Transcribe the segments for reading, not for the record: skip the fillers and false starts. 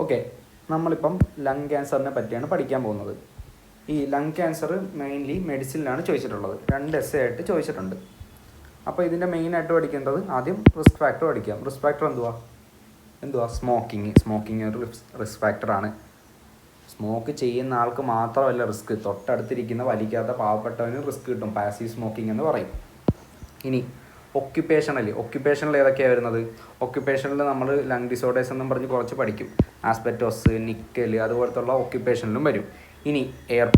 Okay, നമ്മളിപ്പം lung ക്യാൻസറിനെ പറ്റിയാണ് പഠിക്കാൻ പോകുന്നത്. ഈ ലങ് ക്യാൻസർ മെയിൻലി മെഡിസിനിലാണ് ചോദിച്ചിട്ടുള്ളത്. 2 essay ആയിട്ട് ചോദിച്ചിട്ടുണ്ട്. അപ്പോൾ ഇതിൻ്റെ മെയിനായിട്ട് പഠിക്കേണ്ടത് ആദ്യം റിസ്ക് ഫാക്ടർ പഠിക്കാം. റിസ്ക് ഫാക്ടർ എന്തുവാ? സ്മോക്കിങ് ഒരു റിസ്ക് ഫാക്ടറാണ്. സ്മോക്ക് ചെയ്യുന്ന ആൾക്ക് മാത്രമല്ല റിസ്ക്, തൊട്ടടുത്തിരിക്കുന്ന വലിക്കാത്ത പാവപ്പെട്ടവന് റിസ്ക് കിട്ടും. പാസീവ് സ്മോക്കിംഗ് എന്ന് പറയും. ഇനി ഒക്യുപ്പേഷണൽ ഏതൊക്കെയാണ് വരുന്നത്? ഒക്യുപ്പേഷനിൽ നമ്മൾ ലങ് ഡിസോർഡേഴ്സ് എന്നും പറഞ്ഞ് കുറച്ച് പഠിക്കും. ആസ്ബറ്റോസ്, നിക്കൽ, അതുപോലത്തുള്ള ഒക്യുപ്പേഷനിലും വരും. ഇനി എയർ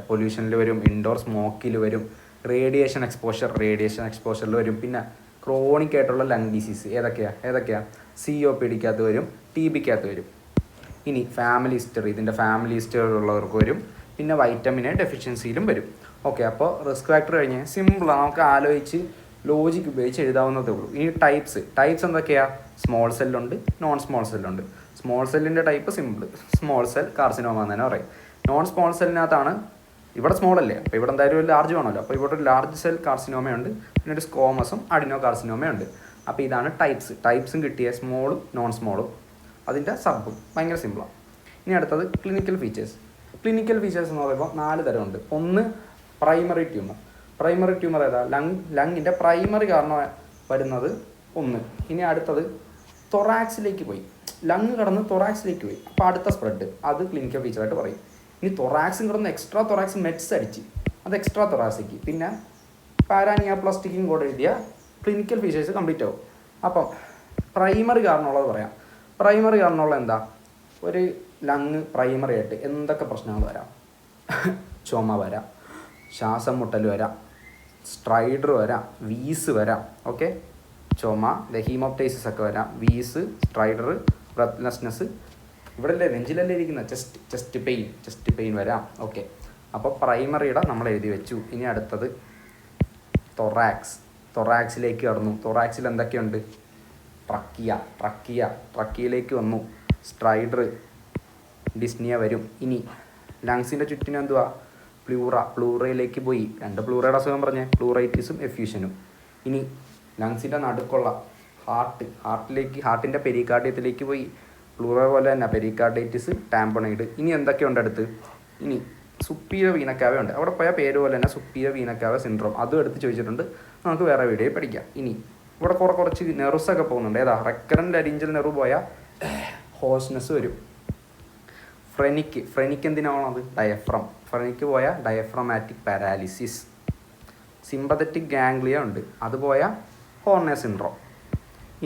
പൊല്യൂഷനിൽ വരും. ഇൻഡോർ സ്മോക്കിൽ വരും. റേഡിയേഷൻ എക്സ്പോഷറിൽ വരും. പിന്നെ ക്രോണിക് ആയിട്ടുള്ള ലങ് ഡിസീസ് ഏതൊക്കെയാണ്? COPDക്കകത്ത് വരും, TBക്കകത്ത് വരും. ഇനി ഫാമിലി ഹിസ്റ്ററി ഉള്ളവർക്ക് വരും. പിന്നെ വൈറ്റമിൻ എ ഡെഫിഷ്യൻസിയിലും വരും. ഓക്കെ, അപ്പോൾ റിസ്ക് ഫാക്ടർ കഴിഞ്ഞ് സിമ്പിളാണ്, നമുക്ക് ആലോചിച്ച് ലോജിക്ക് ഉപയോഗിച്ച് എഴുതാവുന്നതേ ഉള്ളൂ. ഇനി ടൈപ്സ് എന്തൊക്കെയാണ്? സ്മോൾ സെല്ലുണ്ട്, നോൺ സ്മോൾ സെല്ലുണ്ട്. സ്മോൾ സെല്ലിൻ്റെ type simple, small cell carcinoma എന്ന് തന്നെ പറയും. നോൺ സ്മോൾ സെല്ലിനകത്താണ്, ഇവിടെ സ്മോൾ അല്ലേ, അപ്പോൾ ഇവിടെ എന്തായാലും ഒരു ലാർജ് വേണമല്ലോ. അപ്പോൾ ഇവിടെ ഒരു ലാർജ് സെൽ കാർസിനോമയുണ്ട്, പിന്നെ ഒരു സ്കോമസും അഡിനോ കാർസിനോമയുണ്ട്. അപ്പോൾ ഇതാണ് ടൈപ്സും കിട്ടിയ സ്മോളും നോൺ സ്മോളും അതിൻ്റെ സബും. ഭയങ്കര സിമ്പിളാണ്. ഇനി അടുത്തത് ക്ലിനിക്കൽ ഫീച്ചേഴ്സ് എന്ന് പറയുമ്പോൾ 4 തരമുണ്ട്. ഒന്ന് പ്രൈമറി ട്യൂമർ ഏതാ? ലങ്ങിൻ്റെ പ്രൈമറി കാരണം വരുന്നത് ഒന്ന്. ഇനി അടുത്തത് തൊറാക്സിലേക്ക് പോയി, ലങ് കടന്ന് തൊറാക്സിലേക്ക് പോയി, അപ്പോൾ അടുത്ത സ്പ്രെഡ്, അത് ക്ലിനിക്കൽ ഫീച്ചറായിട്ട് പറയും. ഇനി തൊറാക്സും കിടന്ന് എക്സ്ട്രാ തൊറാക്സ് മെറ്റ്സ് അടിച്ച്, അത് എക്സ്ട്രാ തൊറാസിക്ക്. പിന്നെ പാരാനിയോപ്ലാസ്റ്റിക്കും കൂടെ എഴുതിയ ക്ലിനിക്കൽ ഫീച്ചേഴ്സ് കംപ്ലീറ്റ് ആവും. അപ്പം പ്രൈമറി കാരണമുള്ളത് പറയാം. പ്രൈമറി കാരണമുള്ള എന്താ? ഒരു ലങ് പ്രൈമറി ആയിട്ട് എന്തൊക്കെ പ്രശ്നങ്ങൾ വരാം? ചുമ വരാം, ശ്വാസം മുട്ടൽ വരാം, സ്ട്രൈഡർ വരാം, വീസ് വരാം. ഓക്കെ, ചുമ, ഹീമോപ്റ്റൈസിസ് ഒക്കെ വരാം, വീസ്, സ്ട്രൈഡർ, ബ്രെത്ത്ലെസ്നെസ്, ഇവിടെ നെഞ്ചിലല്ലേ ഇരിക്കുന്ന ചെസ്റ്റ് പെയിൻ വരാം. ഓക്കെ, അപ്പോൾ പ്രൈമറിയുടെ നമ്മൾ എഴുതി വെച്ചു. ഇനി അടുത്തത് തൊറാക്സിലേക്ക് കടന്നു. തൊറാക്സിൽ എന്തൊക്കെയുണ്ട്? ട്രക്കിയയിലേക്ക് വന്നു. സ്ട്രൈഡർ, ഡിസ്നിയ വരും. ഇനി ലങ്സിൻ്റെ ചുറ്റിനും എന്തുവാ? പ്ലൂറയിലേക്ക് പോയി. 2 പ്ലൂറയുടെ അസുഖം പറഞ്ഞേ, പ്ലൂറൈറ്റിസും എഫ്യൂഷനും. ഇനി ലങ്സിൻ്റെ നടുക്കുള്ള ഹാർട്ടിൻ്റെ പെരികാർഡിയത്തിലേക്ക് പോയി. പ്ലൂറ പോലെ തന്നെ പെരികാർഡൈറ്റിസ്, ടാമ്പണൈഡ്. ഇനി എന്തൊക്കെയുണ്ട് അടുത്ത്? ഇനി സുപ്പീരിയർ വീനക്കാവ ഉണ്ട്. അവിടെ പോയ പേര് പോലെ തന്നെ സുപ്പീരിയർ വീനക്കാവ സിൻഡ്രോം, അതും എടുത്ത് ചോദിച്ചിട്ടുണ്ട്. നമുക്ക് വേറെ വീഡിയോയിൽ പഠിക്കാം. ഇനി ഇവിടെ കുറച്ച് നെർവ്സൊക്കെ പോകുന്നുണ്ട്. ഏതാ? റെക്കറൻറ്റ് ലാരിഞ്ചൽ നെർവ് പോയാൽ ഹോസ്നെസ് വരും. ഫ്രെനിക്ക് എന്തിനാണത്? ഡയഫ്രം. ഫ്രെനിക്ക് പോയാൽ ഡയഫ്രമാറ്റിക് പാരാലിസിസ്. സിമ്പതറ്റിക് ഗാംഗ്ലിയ ഉണ്ട്, അത് പോയാൽ ഹോർണർ സിൻഡ്രോം.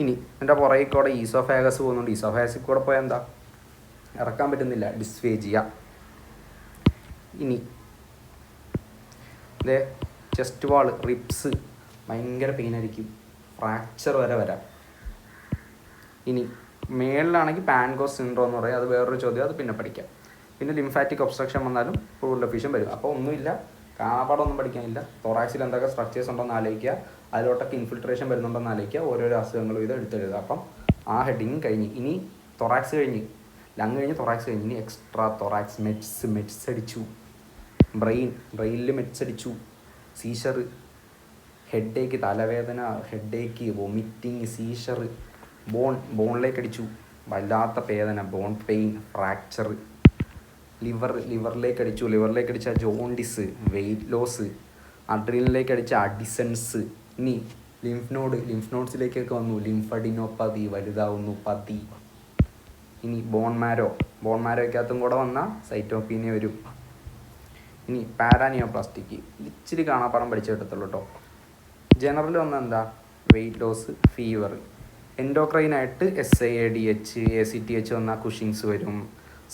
ഇനി എൻ്റെ പുറകെ കൂടെ ഈസോഫാഗസ് പോകുന്നുണ്ട്. ഈസോഫാഗസിൽ കൂടെ പോയാൽ എന്താ? ഇറക്കാൻ പറ്റുന്നില്ല, ഡിസ്ഫേജിയ. ഇനി ചെസ്റ്റ് വാൾ, റിബ്സ് ഭയങ്കര പെയിനായിരിക്കും, ഫ്രാക്ചർ വരെ വരാം. ഇനി മേളിലാണെങ്കിൽ പാൻകോസ് സിൻഡ്രോം എന്ന് പറയും, അത് വേറൊരു ചോദ്യം, അത് പിന്നെ പഠിക്കാം. പിന്നെ ലിംഫാറ്റിക് ഒബ്സ്ട്രക്ഷൻ വന്നാലും പ്ലൂറൽ എഫ്യൂഷൻ വരും. അപ്പോൾ ഒന്നുമില്ല, കാണാപ്പാടൊന്നും പഠിക്കാനില്ല. തൊറാക്സിൽ എന്തൊക്കെ സ്ട്രക്ചേഴ്സ് ഉണ്ടോയെന്ന് ആലോചിക്കുക, അതിലോട്ടൊക്കെ ഇൻഫിൽട്രേഷൻ വരുന്നുണ്ടോയെന്ന് ആലോചിക്കുക, ഓരോരോ അസുഖങ്ങളും ഇത് എടുത്തെഴുതുക. അപ്പം ആ ഹെഡിങ് കഴിഞ്ഞ് ഇനി തൊറാക്സ് കഴിഞ്ഞ്, ലങ് കഴിഞ്ഞ് തൊറാക്സ് കഴിഞ്ഞ്, ഇനി എക്സ്ട്രാ തൊറാക്സ് മെറ്റ്സ് അടിച്ചു. ബ്രെയിനിൽ മെറ്റ്സ് അടിച്ചു. സീഷർ, ഹെഡേക്ക്, തലവേദന, ഹെഡേക്ക്, വൊമിറ്റിങ്, സീഷർ, ബോണിലേക്ക് അടിച്ചു, വല്ലാത്ത വേദന, ബോൺ പെയിൻ, ഫ്രാക്ചർ. ലിവറിലേക്ക് അടിച്ച ജോണ്ടിസ്, വെയിറ്റ് ലോസ്. അഡ്രീനലിലേക്ക് അടിച്ച അഡിസൻസ്. ഇനി ലിംഫ് നോഡ്സിലേക്കൊക്കെ വന്നു, ലിംഫഡിനോപ്പതി, വലുതാവുന്നു, പതി. ഇനി ബോൺമാരോയ്ക്കകത്തും കൂടെ വന്നാൽ സൈറ്റോപീനിയ വരും. ഇനി പാരാനിയോപ്ലാസ്റ്റിക് ഇച്ചിരി കാണാപ്പാടം പഠിച്ചു കിട്ടത്തുള്ളൂ കേട്ടോ. ജനറൽ വന്നാൽ എന്താ? Weight loss, fever. എൻഡോക്രൈനായിട്ട് SIADH, ACTH വന്നാൽ കുഷിങ്സ് വരും.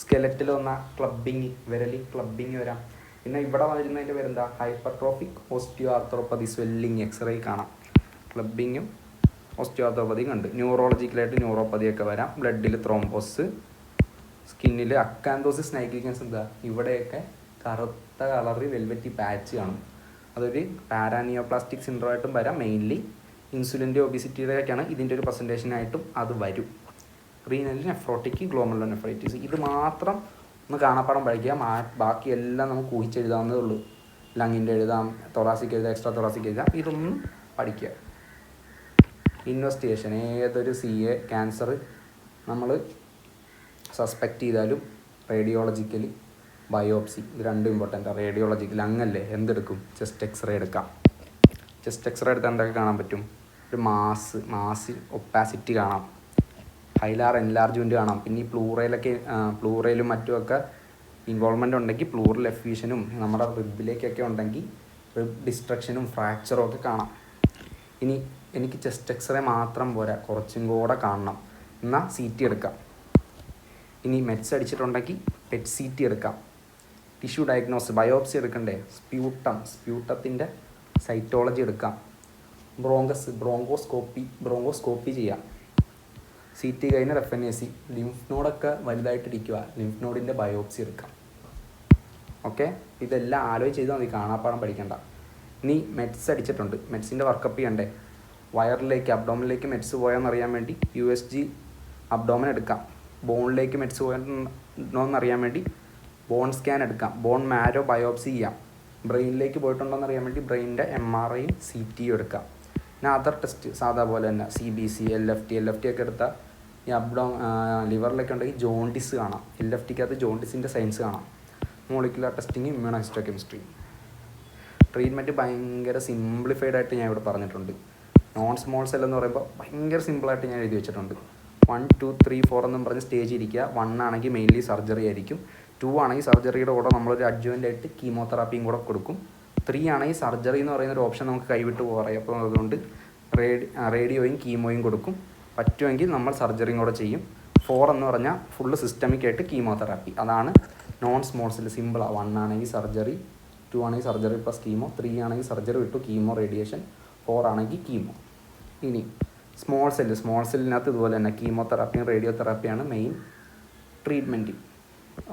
സ്കെലറ്റിൽ വന്നാൽ ക്ലബിങ് വരാം. പിന്നെ ഇവിടെ വരുന്നതിൻ്റെ പേരെന്താ? Hypertrophic osteo arthropathy, swelling, x-ray കാണാം. ക്ലബിങ്ങും ഓസ്റ്റിയോ ആർത്രോപ്പതിയും കണ്ട്. ന്യൂറോളജിക്കലായിട്ട് ന്യൂറോപ്പതിയൊക്കെ വരാം. ബ്ലഡിൽ ത്രോംബോസ്, സ്കിന്നിൽ അക്കാന്തോസിസ് നൈഗ്രിക്കൻസ്. എന്താ? ഇവിടെയൊക്കെ കറുത്ത കളറിൽ വെൽവെറ്റി പാച്ച് കാണും. അതൊരു പാരാനിയോപ്ലാസ്റ്റിക് സിൻഡ്രോമായിട്ടും വരാം. മെയിൻലി ഇൻസുലിൻ്റെ ഒബിസിറ്റിയുടെയൊക്കെയാണ് ഇതിൻ്റെ ഒരു പ്രസൻറ്റേഷനായിട്ടും അത് വരും. റീനലി നെഫ്രോട്ടിക്, ഗ്ലോമറുലർ നെഫ്രൈറ്റിസ്. ഇത് മാത്രം ഒന്ന് കാണാപ്പാടം പഠിക്കാം. ബാക്കിയെല്ലാം നമുക്ക് ഊഹിച്ചെഴുതാവുന്നതേ ഉള്ളൂ. ലങ്ങിൻ്റെ എഴുതാം, തൊറാസിക് എഴുതാം, എക്സ്ട്രാ തൊറാസിക് എഴുതാം. ഇതൊന്നും പഠിക്കുക. ഇൻവെസ്റ്റിഗേഷൻ, ഏതൊരു CA ക്യാൻസർ നമ്മൾ സസ്പെക്റ്റ് ചെയ്താലും റേഡിയോളജിക്കലി ബയോപ്സി, ഇത് രണ്ടും ഇമ്പോർട്ടൻ്റ്. റേഡിയോളജിക്കൽ അങ്ങല്ലേ എന്തെടുക്കും, ചെസ്റ്റ് എക്സ്റേ എടുക്കാം. ചെസ്റ്റ് എക്സ്റേ എടുത്താൽ എന്തൊക്കെ കാണാൻ പറ്റും, ഒരു മാസ് ഒപ്പാസിറ്റി കാണാം, ഹൈലാർ എൻലാർജ്മെൻറ്റ് കാണാം. പിന്നെ ഈ പ്ലൂറയിലും മറ്റുമൊക്കെ ഇൻവോൾവ്മെൻ്റ് ഉണ്ടെങ്കിൽ പ്ലൂറൽ എഫ്യൂഷനും നമ്മുടെ റിബിലേക്കൊക്കെ ഉണ്ടെങ്കിൽ റിബ് ഡിസ്ട്രക്ഷനും ഫ്രാക്ചറും ഒക്കെ കാണാം. ഇനി എനിക്ക് ചെസ്റ്റ് എക്സ്റേ മാത്രം പോരാ, കുറച്ചും കൂടെ കാണണം, എന്നാൽ സി ടി എടുക്കാം. ഇനി മെറ്റ്സ് അടിച്ചിട്ടുണ്ടെങ്കിൽ പെറ്റ് സി ടി എടുക്കാം. ടിഷ്യൂ ഡയഗ്നോസ്, ബയോപ്സി എടുക്കണ്ടേ, സ്പ്യൂട്ടത്തിൻ്റെ സൈറ്റോളജി എടുക്കാം. ബ്രോങ്കോസ്കോപ്പി ചെയ്യാം. സി ടി കഴിഞ്ഞ FNAC, ലിംഫ് നോഡൊക്കെ വലുതായിട്ടിരിക്കുക, ലിംഫ് നോഡിൻ്റെ ബയോപ്സി എടുക്കാം. ഓക്കെ, ഇതെല്ലാം ആലോചിച്ച് ചെയ്താൽ മതി, കാണാപ്പാടം പഠിക്കണ്ട. ഇനി മെറ്റ്സ് അടിച്ചിട്ടുണ്ട്, മെറ്റ്സിൻ്റെ വർക്കപ്പ് ചെയ്യണ്ടേ, അബ്ഡോമിനിലേക്ക് മെറ്റ്സ് പോയെന്നറിയാൻ വേണ്ടി USG അബ്ഡോമൻ എടുക്കാം. ബോണിലേക്ക് മെറ്റ്സ് പോയിട്ടുണ്ടോയെന്നറിയാൻ വേണ്ടി ബോൺ സ്കാൻ എടുക്കാം. ബോൺ മാരോ ബയോപ്സി ചെയ്യാം. ബ്രെയിനിലേക്ക് പോയിട്ടുണ്ടോയെന്നറിയാൻ വേണ്ടി ബ്രെയിനിൻ്റെ MRIയും CTയും എടുക്കാം. പിന്നെ അതർ ടെസ്റ്റ് സാധാ പോലെ തന്നെ CBC, LFT ഒക്കെ എടുത്താൽ ഈ ലിവറിലൊക്കെ ഉണ്ടെങ്കിൽ ജോണ്ടിസ് കാണാം. LFTക്കകത്ത് ജോണ്ടിസിൻ്റെ സയൻസ് കാണാം. Molecular testing, immunohistochemistry. ട്രീറ്റ്മെൻറ്റ് ഭയങ്കര സിംപ്ലിഫൈഡ് ആയിട്ട് ഞാൻ ഇവിടെ പറഞ്ഞിട്ടുണ്ട്. നോൺ സ്മോൾ സെൽ എന്ന് പറയുമ്പോൾ ഭയങ്കര സിമ്പിളായിട്ട് ഞാൻ എഴുതി വെച്ചിട്ടുണ്ട്. 1, 2, 3, 4 എന്നും പറഞ്ഞ് സ്റ്റേജ് ഇരിക്കുക. 1 ആണെങ്കിൽ മെയിൻലി സർജറി ആയിരിക്കും. 2 ആണെങ്കിൽ സർജറിയുടെ കൂടെ നമ്മളൊരു അഡ്ജുവൻ്റ് ആയിട്ട് കീമോതെറാപ്പിയും കൂടെ കൊടുക്കും. 3 ആണെങ്കിൽ സർജറി എന്ന് പറയുന്ന ഒരു ഓപ്ഷൻ നമുക്ക് കൈവിട്ട് പോകാം. അപ്പോൾ അതുകൊണ്ട് റേഡിയോയും കീമോയും കൊടുക്കും. പറ്റുമെങ്കിൽ നമ്മൾ സർജറിയും കൂടെ ചെയ്യും. 4 എന്ന് പറഞ്ഞാൽ ഫുള്ള് സിസ്റ്റമിക് ആയിട്ട് കീമോതെറാപ്പി. അതാണ് നോൺ സ്മോൾ സെൽ, സിമ്പിളാണ്. 1 ആണെങ്കിൽ സർജറി, 2 ആണെങ്കിൽ സർജറി പ്ലസ് കീമോ, 3 ആണെങ്കിൽ സർജറി വിട്ടു കീമോ റേഡിയേഷൻ, 4 ആണെങ്കിൽ കീമോ. ഇനി സ്മോൾ സെല്ലിനകത്ത് ഇതുപോലെ തന്നെ കീമോതെറാപ്പിയും റേഡിയോ തെറാപ്പിയാണ് main treatment.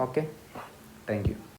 Okay, thank U.